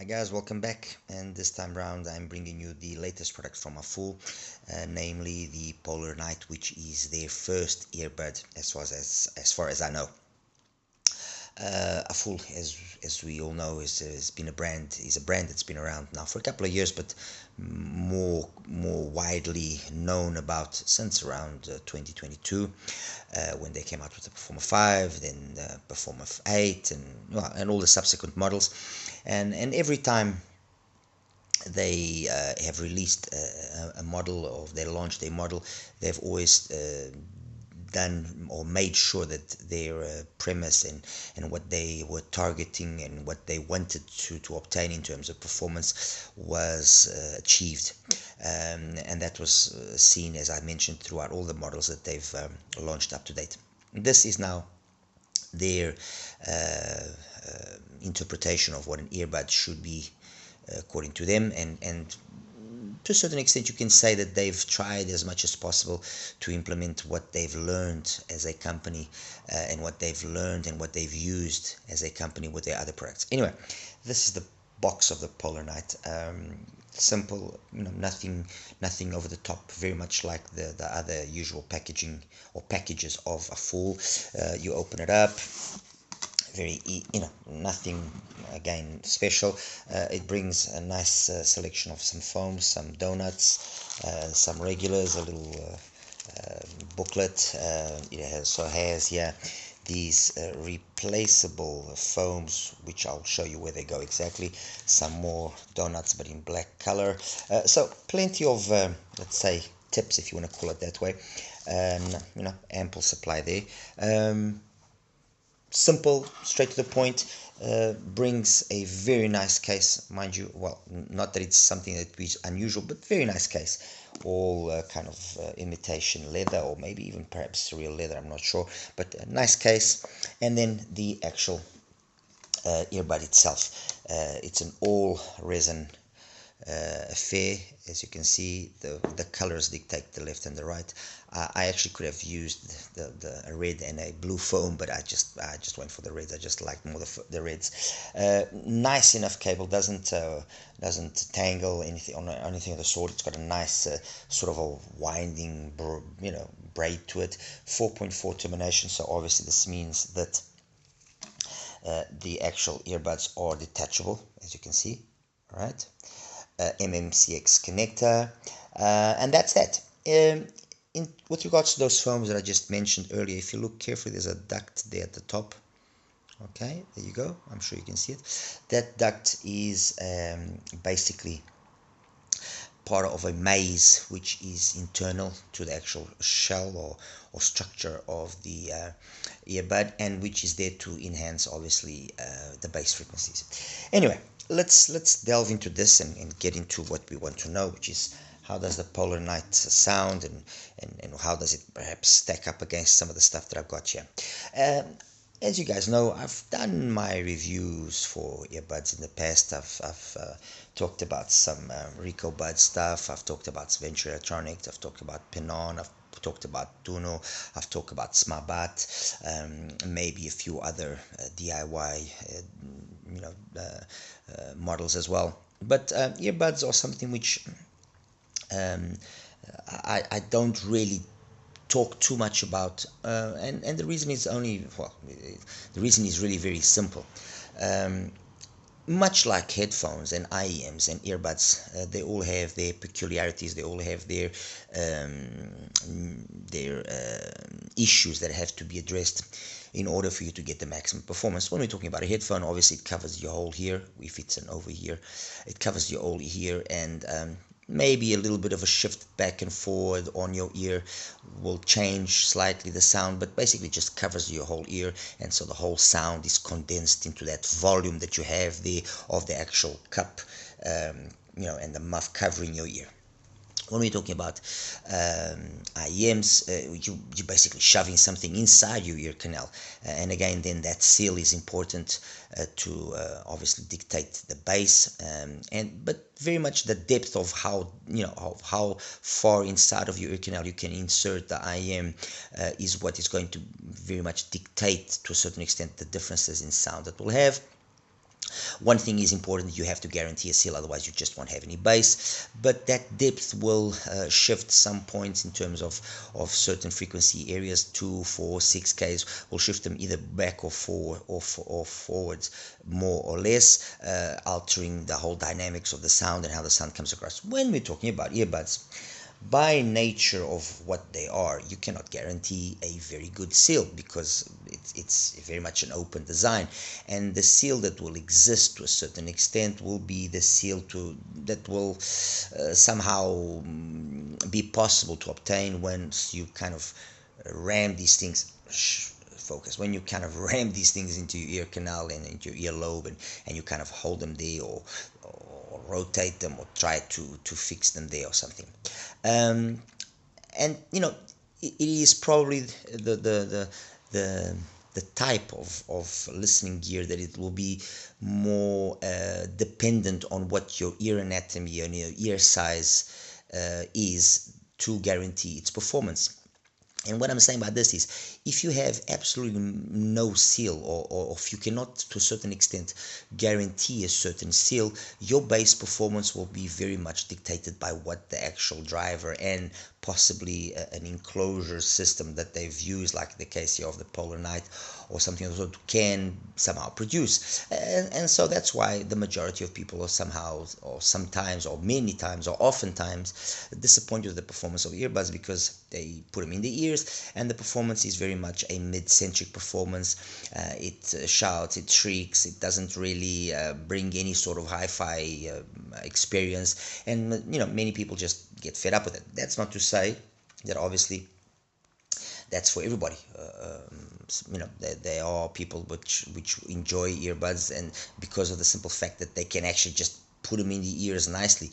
Hi guys, welcome back, and this time round I'm bringing you the latest product from AFUL, namely the PolarNight, which is their first earbud as far as I know. AFUL, as we all know, is a brand that's been around now for a couple of years, but more widely known about since around 2022, when they came out with the Performer 5, then the Performer 8, and all the subsequent models, and every time they have released a model, or they launched a model, they've always done or made sure that their premise and what they were targeting and what they wanted to obtain in terms of performance was achieved, and that was seen, as I mentioned, throughout all the models that they've launched up to date. This is now their interpretation of what an earbud should be, according to them, and to a certain extent you can say that they've tried as much as possible to implement what they've learned as a company, and what they've learned and what they've used as a company with their other products. Anyway, this is the box of the PolarNight. Simple, nothing over the top, very much like the other usual packaging or packages of AFUL. You open it up, nothing again special. It brings a nice selection of some foams, some donuts, some regulars, a little booklet. It has here these replaceable foams, which I'll show you where they go exactly. Some more donuts, but in black color. So plenty of let's say tips, if you want to call it that way. Ample supply there. Simple, straight to the point. Brings a very nice case, mind you. Well, not that it's something that is unusual, but very nice case. All kind of imitation leather, or maybe even perhaps real leather, I'm not sure, but a nice case. And then the actual earbud itself. It's an all resin affair. As you can see, the colors dictate the left and the right. I actually could have used a red and a blue foam, but I just went for the reds. I just liked more the reds. Nice enough cable, doesn't tangle anything on anything of the sort. It's got a nice sort of a winding braid to it. 4.4 termination, so obviously this means that the actual earbuds are detachable, as you can see. All right. MMCX connector, and that's that. With regards to those foams that I just mentioned earlier, if you look carefully, there's a duct there at the top. Okay, there you go. I'm sure you can see it. That duct is basically part of a maze which is internal to the actual shell or structure of the earbud, and which is there to enhance, obviously, the bass frequencies. Anyway, let's delve into this and get into what we want to know, which is how does the PolarNight sound, and how does it perhaps stack up against some of the stuff that I've got here. As you guys know, I've done my reviews for earbuds in the past. I've talked about some Rico Bud stuff. I've talked about Venture Electronics. I've talked about Pinon. I've talked about Tuno. I've talked about Smabat, maybe a few other DIY models as well. But earbuds are something which I don't really talk too much about, and the reason is the reason is really very simple. Much like headphones and IEMs and earbuds, they all have their peculiarities. They all have their issues that have to be addressed in order for you to get the maximum performance. When we're talking about a headphone, obviously it covers your whole ear. If it's an over ear, it covers your whole ear, and maybe a little bit of a shift back and forward on your ear will change slightly the sound, but basically just covers your whole ear, and so the whole sound is condensed into that volume that you have there of the actual cup, and the muff covering your ear. When we're talking about IEMs, you're basically shoving something inside your ear canal, and again, then that seal is important to obviously dictate the bass, but very much the depth of how far inside of your ear canal you can insert the IEM is what is going to very much dictate, to a certain extent, the differences in sound that we'll have. One thing is important: you have to guarantee a seal, otherwise you just won't have any bass. But that depth will shift some points in terms of certain frequency areas. 2, 4, 6Ks will shift them either back or forward, or forwards, more or less, altering the whole dynamics of the sound and how the sound comes across. When we're talking about earbuds, by nature of what they are, you cannot guarantee a very good seal, because it's very much an open design, and the seal that will exist to a certain extent will be the seal that will somehow be possible to obtain once you kind of ram these things. Focus. When you kind of ram these things into your ear canal and into your earlobe, and you kind of hold them there, or rotate them, or try to fix them there or something. And it is probably the type of listening gear that it will be more dependent on what your ear anatomy and your ear size is, to guarantee its performance. And what I'm saying by this is, if you have absolutely no seal, or if you cannot, to a certain extent, guarantee a certain seal, your bass performance will be very much dictated by what the actual driver and possibly an enclosure system that they've used, like the case here of the PolarNight or something of the sort, can somehow produce. And so that's why the majority of people are somehow, or sometimes, or many times, or oftentimes disappointed with the performance of earbuds, because they put them in the ears and the performance is very much a mid-centric performance. It shouts, it shrieks, it doesn't really bring any sort of hi-fi experience, and many people just get fed up with it. That's not to say that obviously that's for everybody. There are people which enjoy earbuds, and because of the simple fact that they can actually just put them in the ears nicely.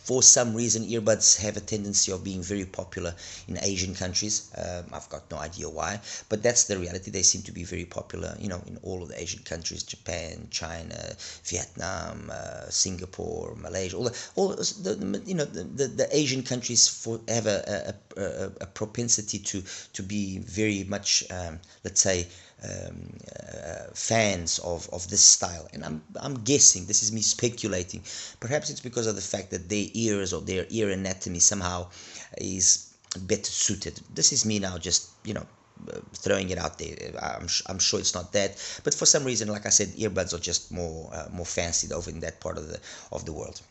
For some reason, earbuds have a tendency of being very popular in Asian countries. I've got no idea why, but that's the reality. They seem to be very popular, in all of the Asian countries: Japan, China, Vietnam, Singapore, Malaysia. All the Asian countries have a propensity to be very much, let's say, fans of this style. And I'm guessing, this is me speculating, perhaps it's because of the fact that their ears, or their ear anatomy, somehow is better suited. This is me now just throwing it out there. I'm sure it's not that, but for some reason, like I said, earbuds are just more fancied over in that part of the world.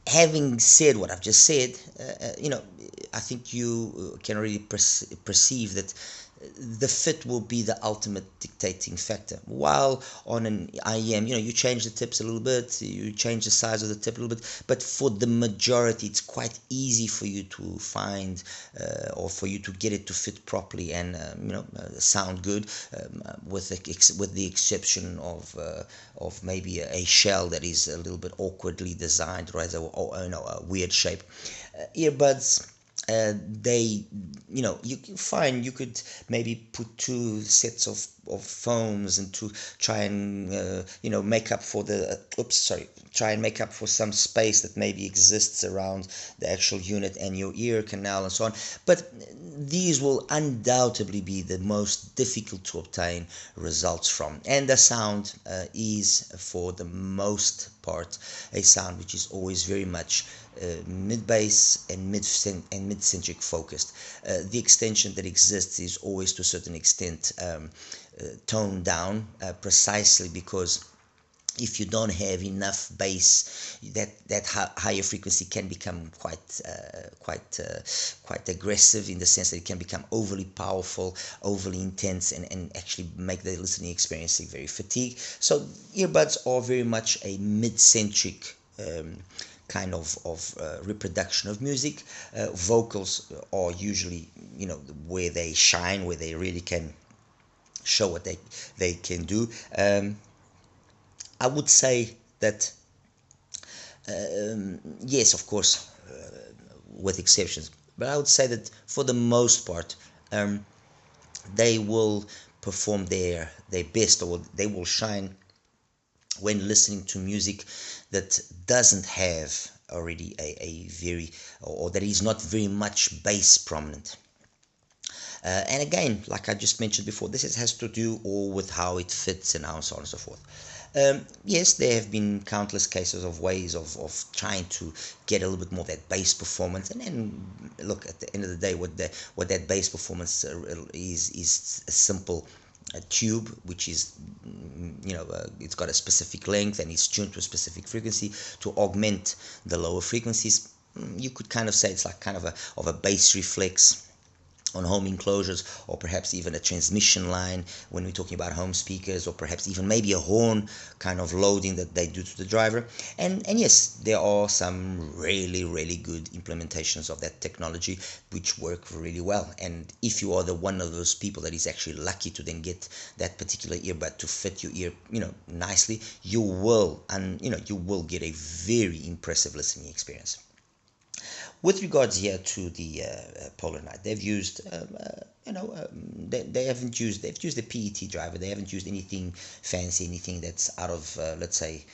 Having said what I've just said, I think you can already perceive that the fit will be the ultimate dictating factor. While on an IEM, you change the tips a little bit, you change the size of the tip a little bit, but for the majority, it's quite easy for you to find, or for you to get it to fit properly and sound good, with the exception of maybe a shell that is a little bit awkwardly designed, or has a weird shape. Earbuds, you can find, you could maybe put 2 sets of foams, and to try and make up for some space that maybe exists around the actual unit and your ear canal and so on. But these will undoubtedly be the most difficult to obtain results from, and the sound is, for the most part, a sound which is always very much mid-bass and mid-centric focused. The extension that exists is always, to a certain extent, toned down, precisely because if you don't have enough bass, that higher frequency can become quite aggressive, in the sense that it can become overly powerful, overly intense, and actually make the listening experience very fatigued. So earbuds are very much a mid-centric kind of reproduction of music. Vocals are usually, where they shine, where they really can show what they can do. I would say that, yes, of course, with exceptions, but I would say that for the most part, they will perform their best, or they will shine when listening to music that doesn't have already a very, or that is not very much bass prominent. And again, like I just mentioned before, has to do all with how it fits and how so on and so forth. Yes, there have been countless cases of ways of trying to get a little bit more of that bass performance, and then look, at the end of the day, what that bass performance is a simple tube, which is it's got a specific length and it's tuned to a specific frequency to augment the lower frequencies. You could kind of say it's like kind of a bass reflex on home enclosures, or perhaps even a transmission line when we're talking about home speakers, or perhaps even maybe a horn kind of loading that they do to the driver. And yes, there are some really good implementations of that technology which work really well. And if you are the one of those people that is actually lucky to then get that particular earbud to fit your ear, nicely, you will, and you will get a very impressive listening experience. With regards here to the PolarNight, they've used, they've used the PET driver. They haven't used anything fancy, anything that's out of, let's say,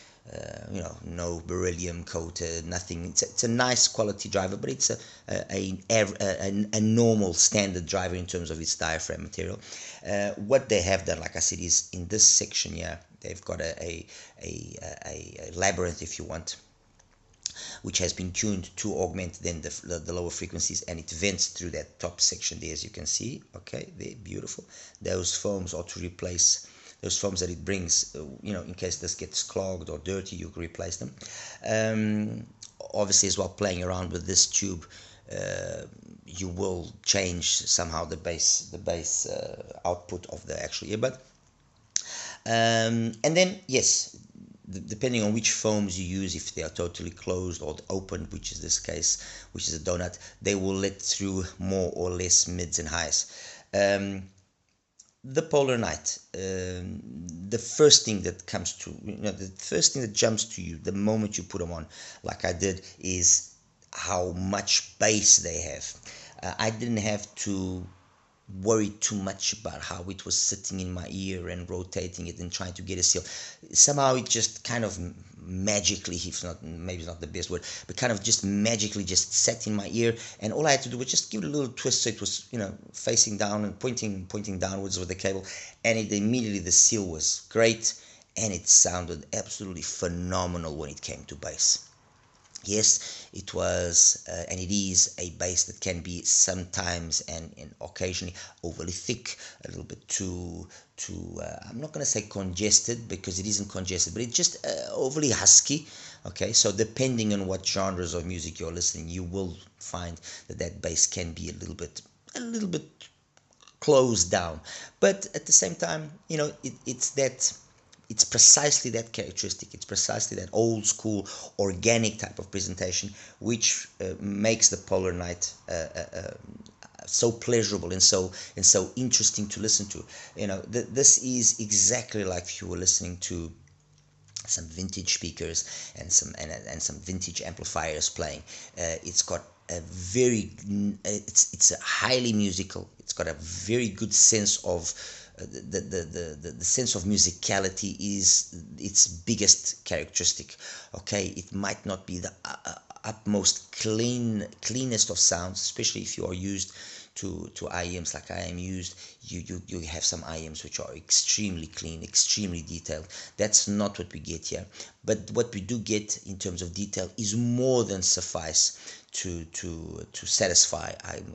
no beryllium coated, nothing. It's a nice quality driver, but it's a normal standard driver in terms of its diaphragm material. What they have done, like I said, is in this section here, they've got a labyrinth, if you want, which has been tuned to augment then the lower frequencies, and it vents through that top section there, as you can see. Okay, they're beautiful. Those foams are to replace those foams that it brings, in case this gets clogged or dirty, you can replace them. Obviously, as well, playing around with this tube, you will change somehow the bass output of the actual earbud. And then, yes, depending on which foams you use, if they are totally closed or open, which is this case, which is a donut, they will let through more or less mids and highs. The PolarNight, the first thing that comes to, the first thing that jumps to you the moment you put them on, like I did, is how much bass they have. I didn't have to worry too much about how it was sitting in my ear and rotating it and trying to get a seal. Somehow it just kind of magically, if not, maybe it's not the best word, but kind of just magically just sat in my ear, and all I had to do was just give it a little twist so it was, facing down and pointing downwards with the cable, and it immediately, the seal was great, and it sounded absolutely phenomenal when it came to bass. Yes, it was and it is a bass that can be sometimes and occasionally overly thick, a little bit too I'm not going to say congested, because it isn't congested, but it's just overly husky. Okay, so depending on what genres of music you're listening, you will find that bass can be a little bit closed down, but at the same time, it's precisely that characteristic. It's precisely that old school organic type of presentation which makes the PolarNight so pleasurable and so interesting to listen to. This is exactly like if you were listening to some vintage speakers and some vintage amplifiers playing. It's got a very it's a highly musical. It's got a very good sense of the sense of musicality is its biggest characteristic. Okay, it might not be the utmost cleanest of sounds, especially if you are used to IEMs like I am used. You have some IEMs which are extremely clean, extremely detailed. That's not what we get here, but what we do get in terms of detail is more than suffice to satisfy,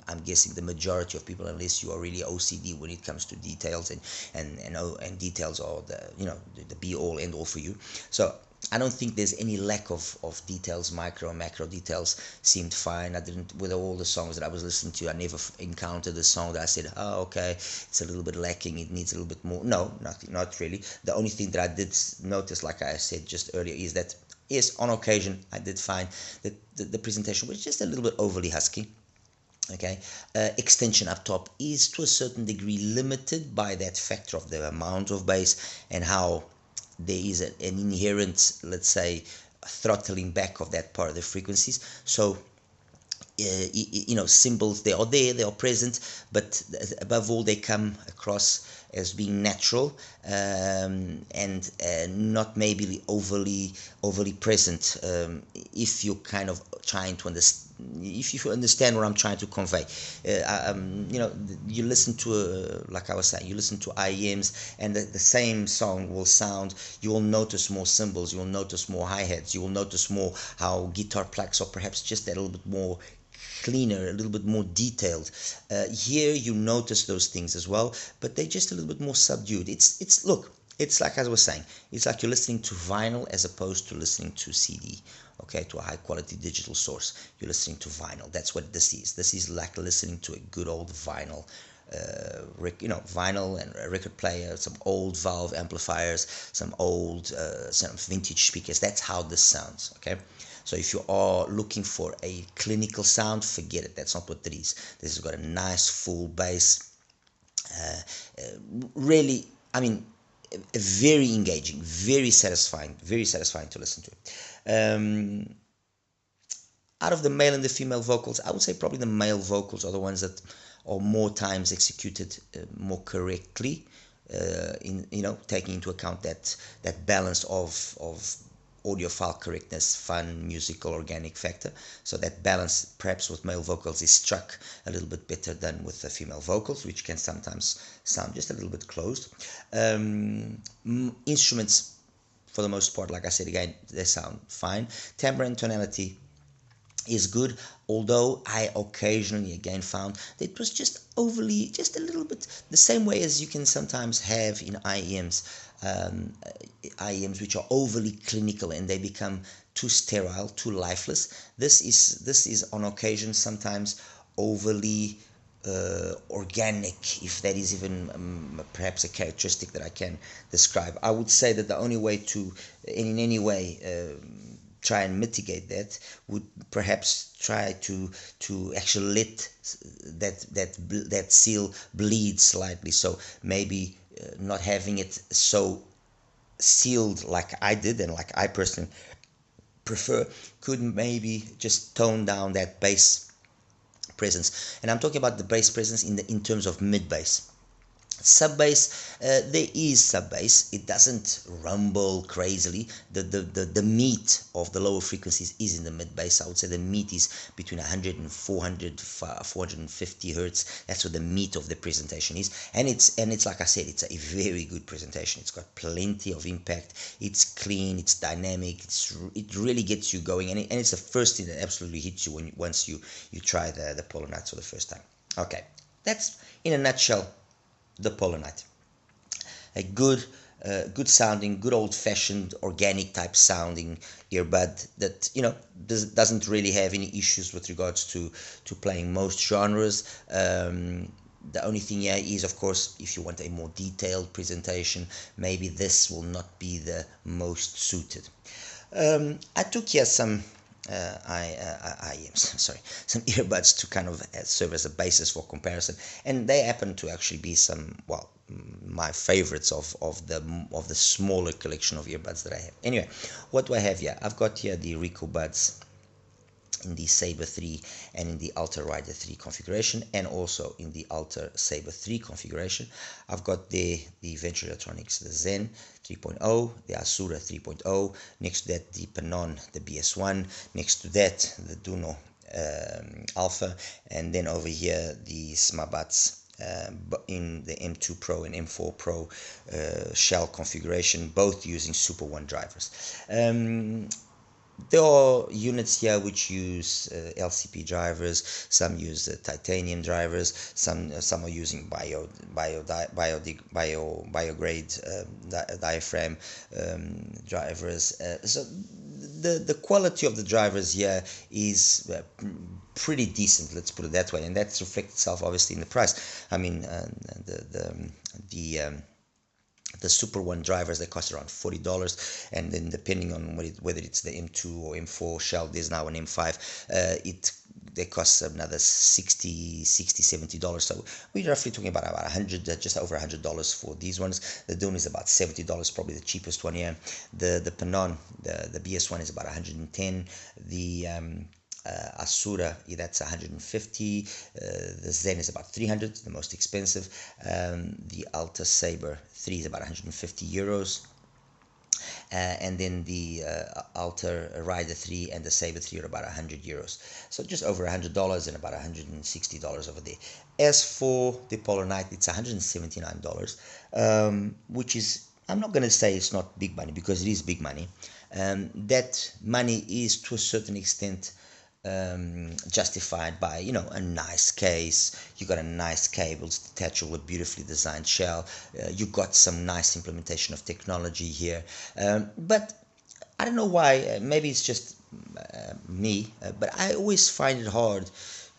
I'm guessing, the majority of people, unless you are really OCD when it comes to details, and details are the be all end all for you. So I don't think there's any lack of details. Micro and macro details seemed fine. I didn't, with all the songs that I was listening to, I never encountered a song that I said, oh, okay, it's a little bit lacking, it needs a little bit more. No, not really. The only thing that I did notice, like I said just earlier, is that yes, on occasion I did find that the presentation was just a little bit overly husky. Okay, extension up top is to a certain degree limited by that factor of the amount of bass and how there is an inherent, let's say, throttling back of that part of the frequencies. So symbols, they are present, but above all they come across as being natural, and not maybe overly present, if you're kind of trying to if you understand what I'm trying to convey. You know, you listen to like I was saying, you listen to IEMs, and the same song will sound. You will notice more cymbals, you will notice more hi-hats, you will notice more how guitar plucks are perhaps just a little bit more cleaner, a little bit more detailed. Here you notice those things as well, but they're just a little bit more subdued. It's look, it's like I was saying, it's like you're listening to vinyl as opposed to listening to CD. Okay, to a high quality digital source, you're listening to vinyl. That's what this is. This is like listening to a good old vinyl. You know, vinyl and a record player, some old valve amplifiers, some old some vintage speakers. That's how this sounds. Okay, so if you are looking for a clinical sound, forget it. That's not what it is. This has got a nice full bass. Really, I mean, very engaging, very satisfying to listen to. Out of the male and the female vocals, I would say probably the male vocals are the ones that are more times executed more correctly, in, you know, taking into account that balance of audiophile correctness, fun, musical, organic factor. So that balance perhaps with male vocals is struck a little bit better than with the female vocals, which can sometimes sound just a little bit closed. Instruments, for the most part, like I said again, they sound fine. Timbre and tonality is good, although I occasionally again found that it was just overly, just a little bit the same way as you can sometimes have in IEMs which are overly clinical and they become too sterile, too lifeless. This is on occasion sometimes overly organic, if that is even perhaps a characteristic that I can describe. I would say that the only way to, in any way, try and mitigate that would perhaps try to actually let that seal bleed slightly. So maybe not having it so sealed like I did and like I personally prefer, could maybe just tone down that bass presence. And I'm talking about the bass presence in terms of mid bass. Sub bass, there is sub bass. It doesn't rumble crazily. The meat of the lower frequencies is in the mid bass. I would say the meat is between 100 and 450 hertz. That's what the meat of the presentation is, and it's like I said, it's a very good presentation. It's got plenty of impact. It's clean. It's dynamic. It really gets you going, and it's the first thing that absolutely hits you once you try the PolarNight for the first time. Okay, that's in a nutshell the PolarNight. A good sounding, good old-fashioned organic type sounding earbud that, you know, doesn't really have any issues with regards to playing most genres. The only thing here is, of course, if you want a more detailed presentation, maybe this will not be the most suited. I took here some some earbuds to kind of serve as a basis for comparison, and they happen to actually be some, well, my favorites of the smaller collection of earbuds that I have. Anyway, what do I have here? I've got here the Rico Buds in the Sabre 3 and in the Alta Rider 3 configuration, and also in the Alta Sabre 3 configuration. I've got the Venture Electronics, the Zen 3.0, the Asura 3.0, next to that the Panon, the BS1, next to that the Duno Alpha, and then over here the Smabats in the M2 Pro and M4 Pro shell configuration, both using Super One drivers. There are units here which use LCP drivers. Some use titanium drivers. Some are using biograde diaphragm drivers. So the quality of the drivers here is pretty decent. Let's put it that way, and that reflects itself obviously in the price. I mean, the Super One drivers, they cost around $40, and then depending on whether it's the M2 or M4 shell, there's now an M5, they cost another $60-$70. So we're roughly talking about 100, just over $100 for these ones. The Dune is about $70, probably the cheapest one here. The Panon, the BS1 is about 110. The Asura, that's 150. The Zen is about 300, the most expensive. The Alta Sabre 3 is about 150 euros. and then the Alter Rider 3 and the Saber 3 are about €100. So just over $100 and about $160 over there. As for the PolarNight, it's $179, which is, I'm not going to say it's not big money, because it is big money. That money is to a certain extent justified by, you know, a nice case. You got a nice cable, it's detachable, a beautifully designed shell. You got some nice implementation of technology here, but I don't know why. Maybe it's just me, but I always find it hard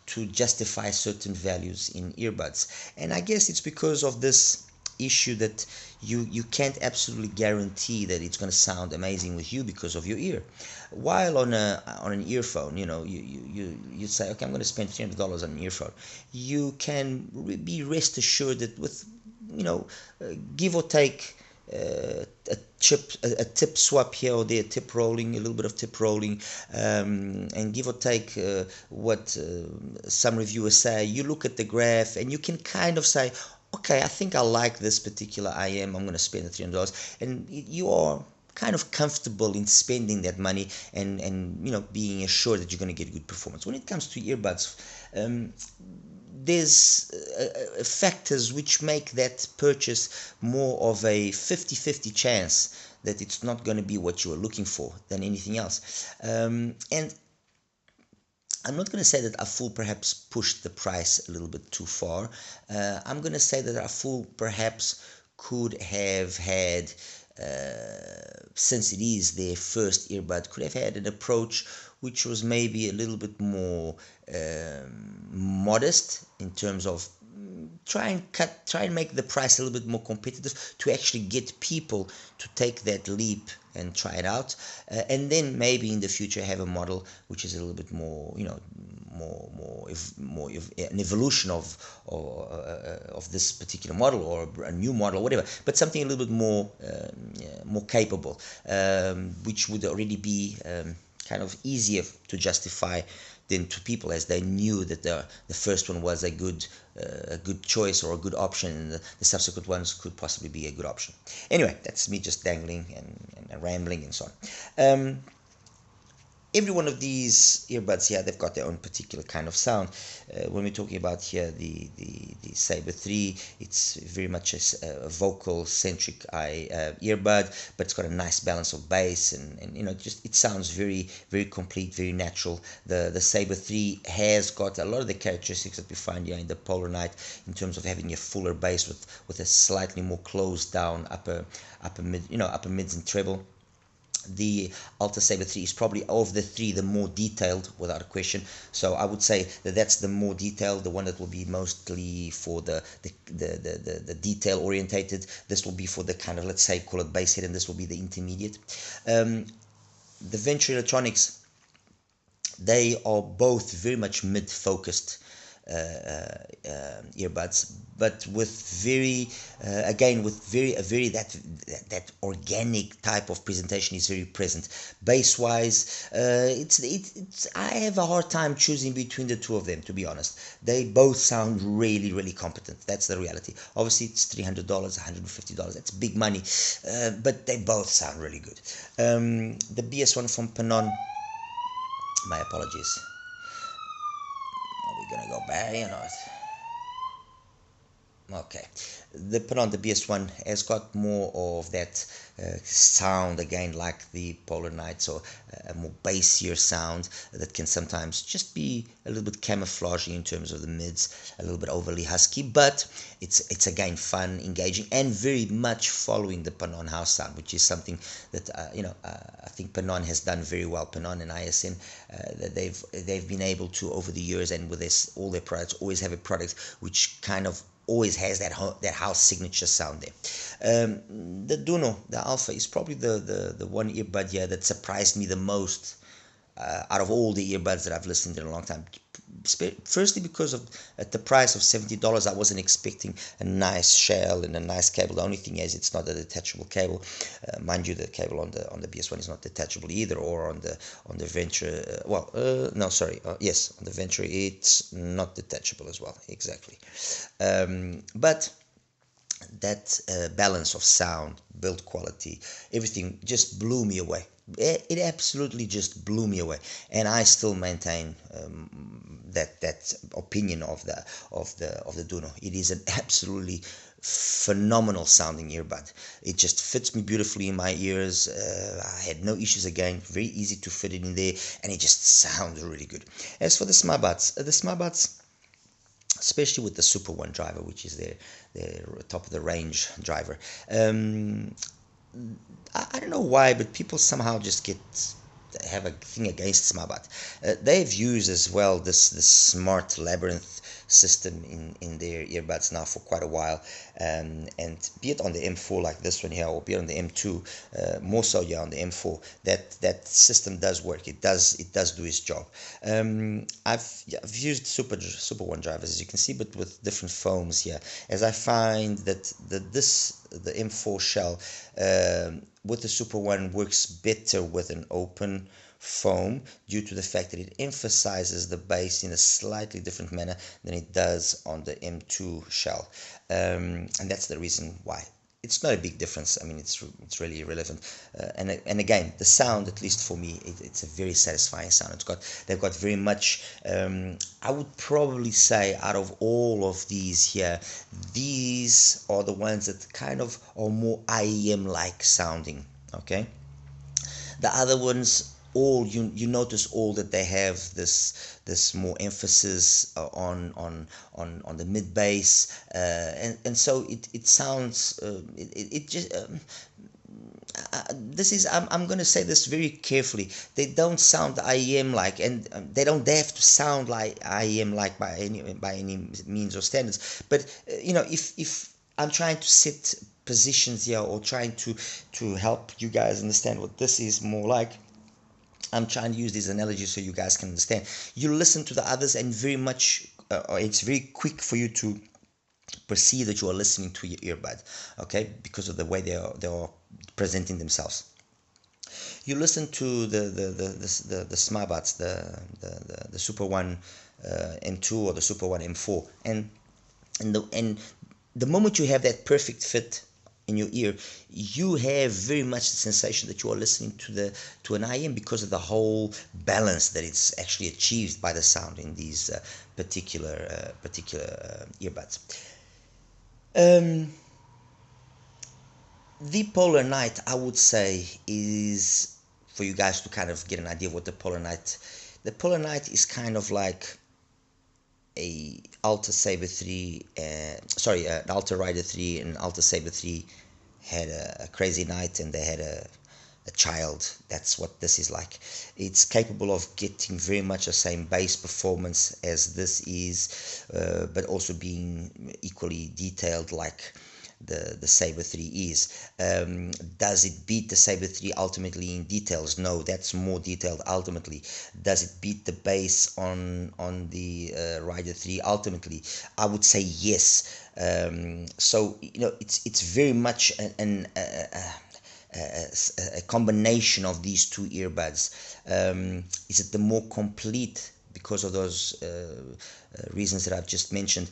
to justify certain values in earbuds, and I guess it's because of this issue that you can't absolutely guarantee that it's going to sound amazing with you because of your ear. While on an earphone, you know, you say, okay, I'm going to spend $300 on an earphone. You can be rest assured that with, you know, give or take a tip swap here or there, tip rolling, a little bit of tip rolling, and give or take what some reviewers say. You look at the graph and you can kind of say, okay, I think I like this particular IM, I'm going to spend the $300, and you are kind of comfortable in spending that money, and you know, being assured that you're going to get good performance. When it comes to earbuds, there's factors which make that purchase more of a 50-50 chance that it's not going to be what you are looking for than anything else. And I'm not going to say that AFUL perhaps pushed the price a little bit too far. I'm going to say that AFUL perhaps could have had, since it is their first earbud, could have had an approach which was maybe a little bit more modest in terms of try and make the price a little bit more competitive to actually get people to take that leap and try it out, and then maybe in the future have a model which is a little bit more, you know, more an evolution of this particular model, or a new model, or whatever, but something a little bit more capable, which would already be kind of easier to justify than to people, as they knew that the first one was a good choice or a good option, and the subsequent ones could possibly be a good option. Anyway, that's me just dangling and rambling and so on. Every one of these earbuds here, they've got their own particular kind of sound. When we're talking about here the Saber 3, it's very much a vocal-centric earbud, but it's got a nice balance of bass, and you know, just it sounds very, very complete, very natural. The Saber 3 has got a lot of the characteristics that we find here in the PolarNight, in terms of having a fuller bass with a slightly more closed down upper mids and treble. The Alta Saber 3 is probably, of the three, the more detailed, without a question. So I would say that that's the more detailed, the one that will be mostly for the detail orientated. This will be for the kind of, let's say, call it bass head, and this will be the intermediate. The Venture Electronics, they are both very much mid-focused earbuds, but with very that organic type of presentation is very present. Bass wise, it's I have a hard time choosing between the two of them, to be honest. They both sound really, really competent. That's the reality. Obviously it's $300, $150, that's big money, but they both sound really good. The BS1 from Panon, my apologies, we're gonna go back, you know. Okay, the Panon, the BS1, has got more of that sound, again, like the PolarNight, so a more bassier sound that can sometimes just be a little bit camouflaging in terms of the mids, a little bit overly husky, but it's again fun, engaging, and very much following the Panon house sound, which is something that I think Panon has done very well. Panon and ISN, that they've been able to, over the years, and with all their products, always have a product which kind of always has that house signature sound there. The Duno, the Alpha, is probably the one earbud here that surprised me the most out of all the earbuds that I've listened to in a long time. Firstly, because of at the price of $70, I wasn't expecting a nice shell and a nice cable. The only thing is, it's not a detachable cable. Mind you, the cable on the BS1 is not detachable either, or on the Venture. Yes, on the Venture it's not detachable as well. Exactly, but that balance of sound, build quality, everything just blew me away. It absolutely just blew me away, and I still maintain that opinion of the Duno. It is an absolutely phenomenal sounding earbud. It just fits me beautifully in my ears. I had no issues again. Very easy to fit it in there, and it just sounds really good. As for the smartbuds, especially with the Super One driver, which is their top of the range driver. I don't know why, but people somehow just have a thing against Smartbud. They've used as well this smart labyrinth system in their earbuds now for quite a while, and be it on the M4 like this one here, or be it on the M2, more so yeah on the M4, that system does work. It does do its job. I've used Super One drivers, as you can see, but with different foams here, as I find that the M4 shell with the Super One works better with an open foam, due to the fact that it emphasizes the bass in a slightly different manner than it does on the M2 shell, and that's the reason why. It's not a big difference. I mean, it's really irrelevant. And again, the sound, at least for me, it's a very satisfying sound. They've got very much. I would probably say out of all of these here, these are the ones that kind of are more IEM like sounding. Okay, the other ones, all you notice all that they have this more emphasis on the mid bass, and so it sounds it just this is I'm going to say this very carefully. They don't sound IEM like, and they don't have to sound like IEM like by any means or standards. But if I'm trying to set positions here, or trying to help you guys understand what this is more like, I'm trying to use these analogies so you guys can understand. You listen to the others, and very much it's very quick for you to perceive that you are listening to your earbud, okay, because of the way they are presenting themselves. You listen to the smartbuds, the Super One M2 or the Super One M4, and the moment you have that perfect fit in your ear, you have very much the sensation that you are listening to an IM, because of the whole balance that it's actually achieved by the sound in these particular earbuds. The PolarNight, I would say, is for you guys to kind of get an idea of what the PolarNight. The PolarNight is kind of like a Alta Saber 3, an Alta Rider 3 and Alta Saber 3 had a crazy night, and they had a child. That's what this is like. It's capable of getting very much the same bass performance as this is, but also being equally detailed like the Saber 3 is. Does it beat the Saber 3 ultimately in details? No, that's more detailed ultimately. Does it beat the bass on the Rider 3 ultimately? I would say yes. So it's very much a combination of these two earbuds. Is it the more complete, because of those reasons that I've just mentioned,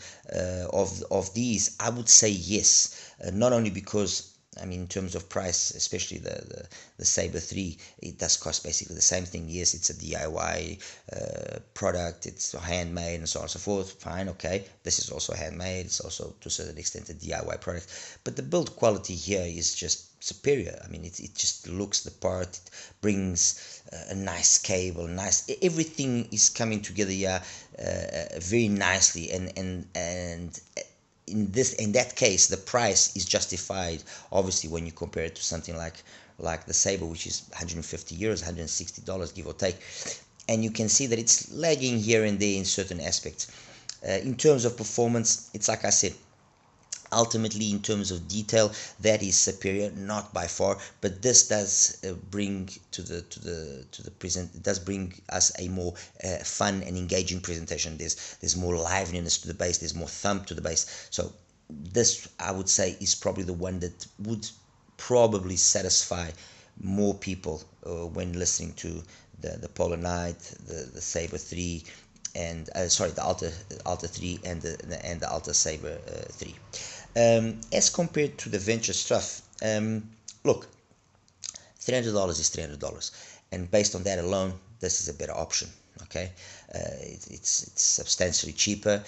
of these? I would say yes. Not only because, I mean, in terms of price, especially the Saber 3, it does cost basically the same thing. Yes, it's a DIY product, it's handmade and so on and so forth. Fine, okay. This is also handmade. It's also to a certain extent a DIY product. But the build quality here is just superior. I mean, it just looks the part. It brings a nice cable, everything is coming together here very nicely, and in that case, the price is justified, obviously, when you compare it to something like the Saber, which is 150 euros, $160, give or take, and you can see that it's lagging here and there in certain aspects. In terms of performance, it's like I said, ultimately in terms of detail, that is superior, not by far, but this does bring to the present, it does bring us a more fun and engaging presentation. There's more liveliness to the bass, there's more thump to the bass. So this, I would say, is probably the one that would probably satisfy more people when listening to the PolarNight, the Saber 3, and the Alta 3 and the Alta Saber 3. As compared to the venture stuff, look, $300 is $300, and based on that alone, this is a better option. Okay, it's substantially cheaper.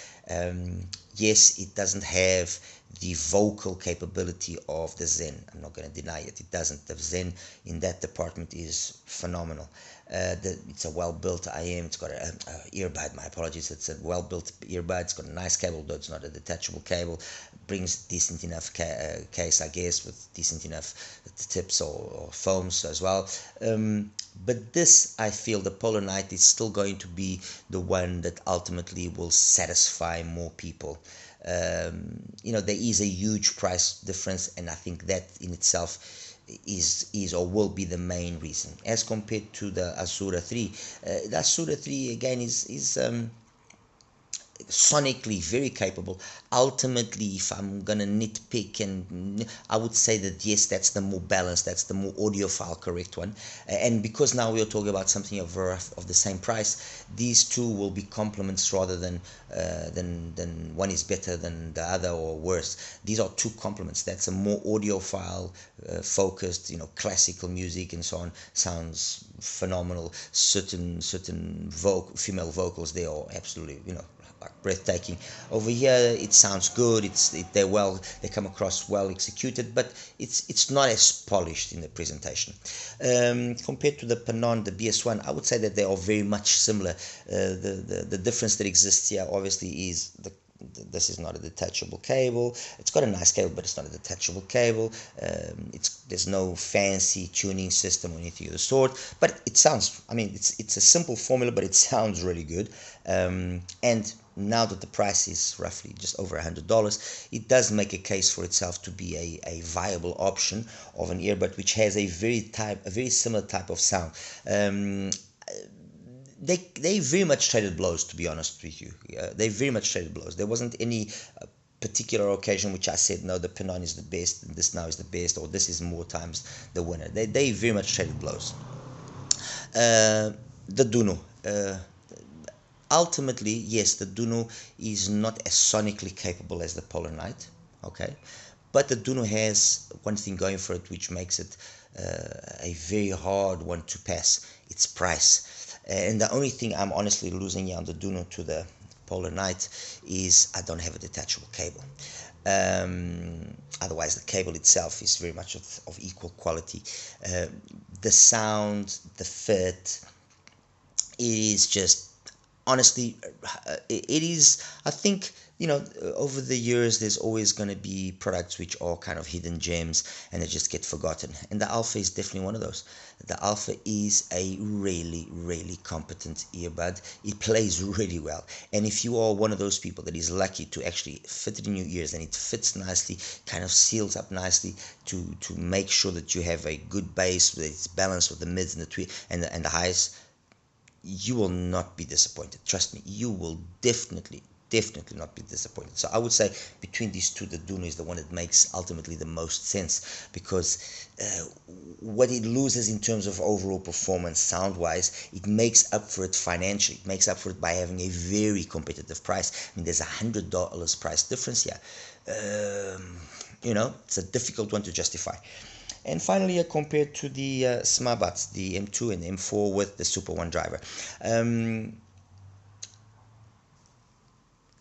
Yes, it doesn't have the vocal capability of the Zen. I'm not going to deny it. It doesn't. The Zen in that department is phenomenal. It's a well-built IM. It's got a earbud. My apologies. It's a well-built earbud. It's got a nice cable, though it's not a detachable cable. Brings decent enough case, I guess, with decent enough tips or foams as well. But this, I feel, the PolarNight is still going to be the one that ultimately will satisfy more people. You know, there is a huge price difference, and I think that in itself is or will be the main reason. As compared to the Asura 3, the Asura 3 again is sonically very capable. Ultimately, if I'm gonna nitpick, and I would say that yes, that's the more balanced, that's the more audiophile correct one. And because now we are talking about something of the same price, these two will be complements rather than one is better than the other or worse. These are two complements. That's a more audiophile focused, you know, classical music and so on. Sounds phenomenal. Certain female vocals, they are absolutely, you know, breathtaking. Over here it sounds good, they come across well executed, but it's not as polished in the presentation. Compared to the Panon, the BS1, I would say that they are very much similar. The difference that exists here obviously is this is not a detachable cable. It's got a nice cable, but it's not a detachable cable. There's no fancy tuning system or anything of the sort, but it sounds, I mean, it's a simple formula, but it sounds really good. And now that the price is roughly just over $100, it does make a case for itself to be a viable option of an earbud which has a very similar type of sound. They very much traded blows, to be honest with you. They very much traded blows. There wasn't any particular occasion which I said, no, the Panon is the best, and this now is the best, or this is more times the winner. They very much traded blows. The Duno. Ultimately, yes, the Duno is not as sonically capable as the PolarNight, okay? But the Duno has one thing going for it which makes it a very hard one to pass. Its price. And the only thing I'm honestly losing here on the Duno to the PolarNight is I don't have a detachable cable. Otherwise, the cable itself is very much of equal quality. The sound, the fit, is just, honestly, it is, I think, you know, over the years there's always going to be products which are kind of hidden gems and they just get forgotten, and the Alpha is definitely one of those. The Alpha is a really competent earbud. It plays really well, and if you are one of those people that is lucky to actually fit it in your ears and it fits nicely, kind of seals up nicely to make sure that you have a good bass that it's balanced with the mids and the the highs, you will not be disappointed. Trust me, you will definitely not be disappointed. So I would say between these two, the Duno is the one that makes ultimately the most sense, because what it loses in terms of overall performance sound wise, it makes up for it financially. It makes up for it by having a very competitive price. I mean, there's $100 price difference here. You know, it's a difficult one to justify. And finally, compared to the Smabuts, the M2 and the M4 with the Super 1 driver.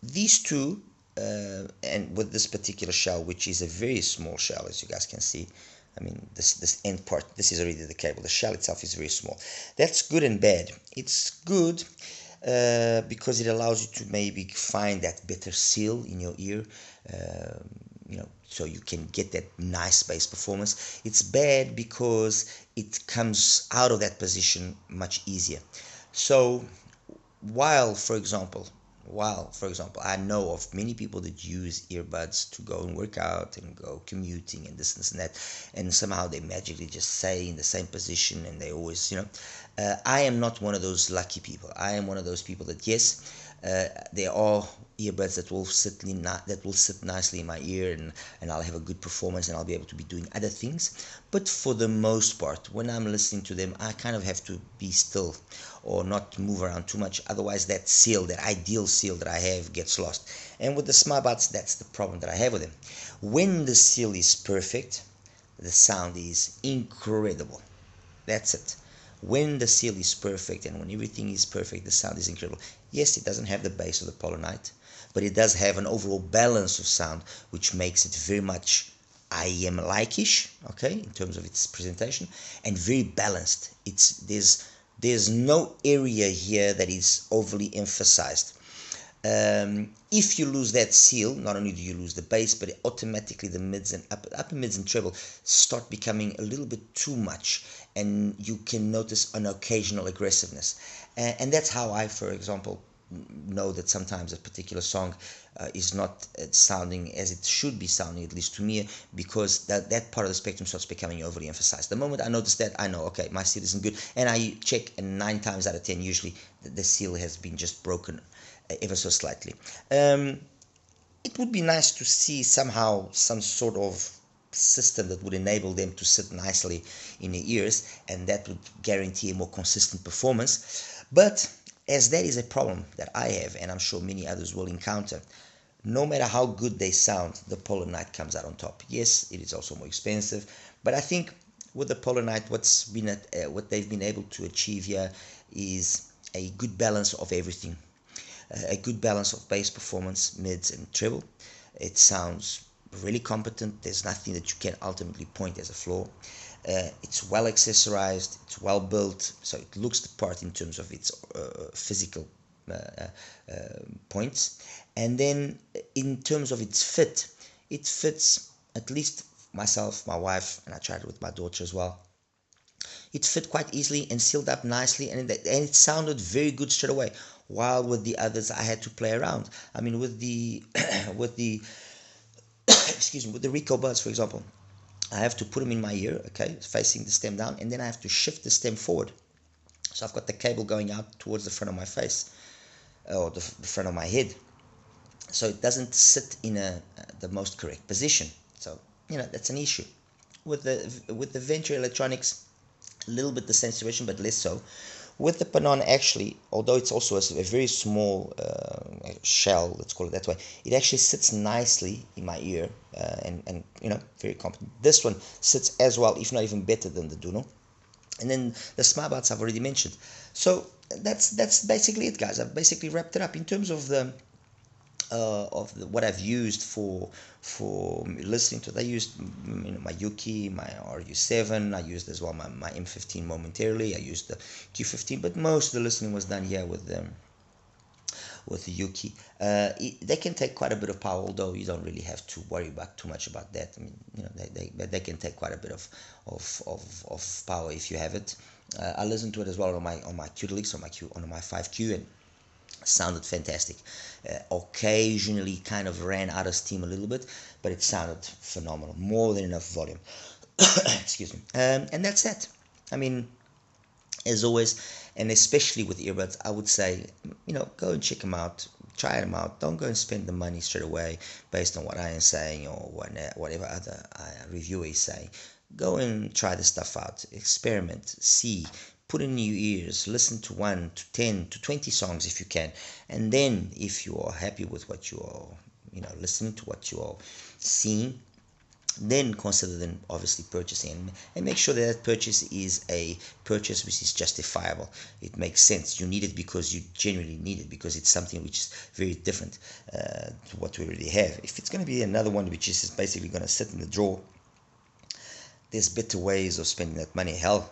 These two, and with this particular shell, which is a very small shell, as you guys can see. I mean, this end part, this is already the cable. The shell itself is very small. That's good and bad. It's good because it allows you to maybe find that better seal in your ear. You know, so you can get that nice bass performance. It's bad because it comes out of that position much easier. So while, for example, I know of many people that use earbuds to go and work out and go commuting and this and that, and somehow they magically just stay in the same position and they always, you know, I am not one of those lucky people. I am one of those people that, yes, There are earbuds that will sit nicely in my ear, and I'll have a good performance, and I'll be able to be doing other things. But for the most part, when I'm listening to them, I kind of have to be still or not move around too much. Otherwise, that seal, that ideal seal that I have, gets lost. And with the smartbuds, that's the problem that I have with them. When the seal is perfect, the sound is incredible. That's it. When the seal is perfect and when everything is perfect, the sound is incredible. Yes, it doesn't have the bass of the PolarNight, but it does have an overall balance of sound, which makes it very much IM-like-ish, okay, in terms of its presentation, and very balanced. There's no area here that is overly emphasized. If you lose that seal, not only do you lose the bass, but automatically the mids and upper mids and treble start becoming a little bit too much, and you can notice an occasional aggressiveness. And that's how I, for example, know that sometimes a particular song is not sounding as it should be sounding, at least to me, because that part of the spectrum starts becoming overly emphasized. The moment I notice that, I know, okay, my seal isn't good, and I check, and 9 times out of 10 usually the seal has been just broken ever so slightly. It would be nice to see somehow some sort of system that would enable them to sit nicely in the ears, and that would guarantee a more consistent performance. But as that is a problem that I have, and I'm sure many others will encounter, no matter how good they sound, the PolarNight comes out on top. Yes, it is also more expensive, but I think with the PolarNight, what they've been able to achieve here is a good balance of everything. A good balance of bass performance, mids and treble. It sounds really competent. There's nothing that you can ultimately point as a flaw. It's well accessorized, it's well built, so it looks the part in terms of its physical points. And then in terms of its fit, it fits at least myself, my wife, and I tried it with my daughter as well. It fit quite easily and sealed up nicely, and it sounded very good straight away. While with the others, I had to play around. I mean, with the with the excuse me, with the Rico buds, for example, I have to put them in my ear, okay, facing the stem down, and then I have to shift the stem forward. So I've got the cable going out towards the front of my face, or the front of my head, so it doesn't sit in the most correct position. So that's an issue. With the Venture Electronics, a little bit the same situation, but less so. With the Panon, actually, although it's also a very small shell, let's call it that way, it actually sits nicely in my ear, and very competent. This one sits as well, if not even better than the Duno. And then the smartbuds I've already mentioned. So that's basically it, guys. I've basically wrapped it up in terms of what I've used for listening to it. I used my Yuki, my RU7. I used as well my M15 momentarily. I used the Q15, but most of the listening was done here with the Yuki. They can take quite a bit of power, although you don't really have to worry about too much about that. I mean, they can take quite a bit of power if you have it. I listened to it as well on my Q-Delix, on my 5Q, and sounded fantastic. Occasionally kind of ran out of steam a little bit, but it sounded phenomenal. More than enough volume. Excuse me. And that's it. I mean, as always, and especially with earbuds, I would say, go and check them out. Try them out. Don't go and spend the money straight away based on what I am saying or whatever other reviewer is saying. Go and try the stuff out. Experiment. See. Put in your ears, listen to 1 to 10 to 20 songs if you can, and then if you are happy with what you are, listening to what you are seeing, then consider then obviously purchasing, and make sure that purchase is a purchase which is justifiable. It makes sense. You need it because you genuinely need it, because it's something which is very different to what we already have. If it's going to be another one which is basically going to sit in the drawer, there's better ways of spending that money. Hell,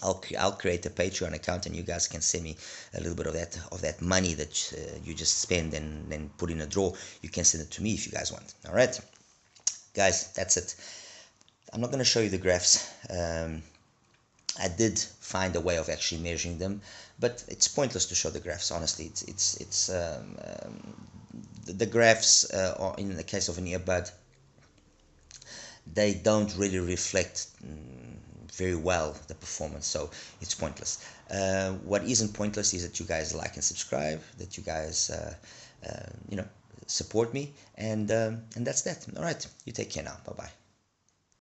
I'll create a Patreon account, and you guys can send me a little bit of that money that you just spend and then put in a drawer. You can send it to me if you guys want. All right, guys, that's it. I'm not going to show you the graphs. I did find a way of actually measuring them, but it's pointless to show the graphs. Honestly, the graphs are, in the case of an earbud, they don't really reflect very well the performance, so it's pointless. What isn't pointless is that you guys like and subscribe, that you guys you know, support me, and that's that. All right, you take care now. Bye bye.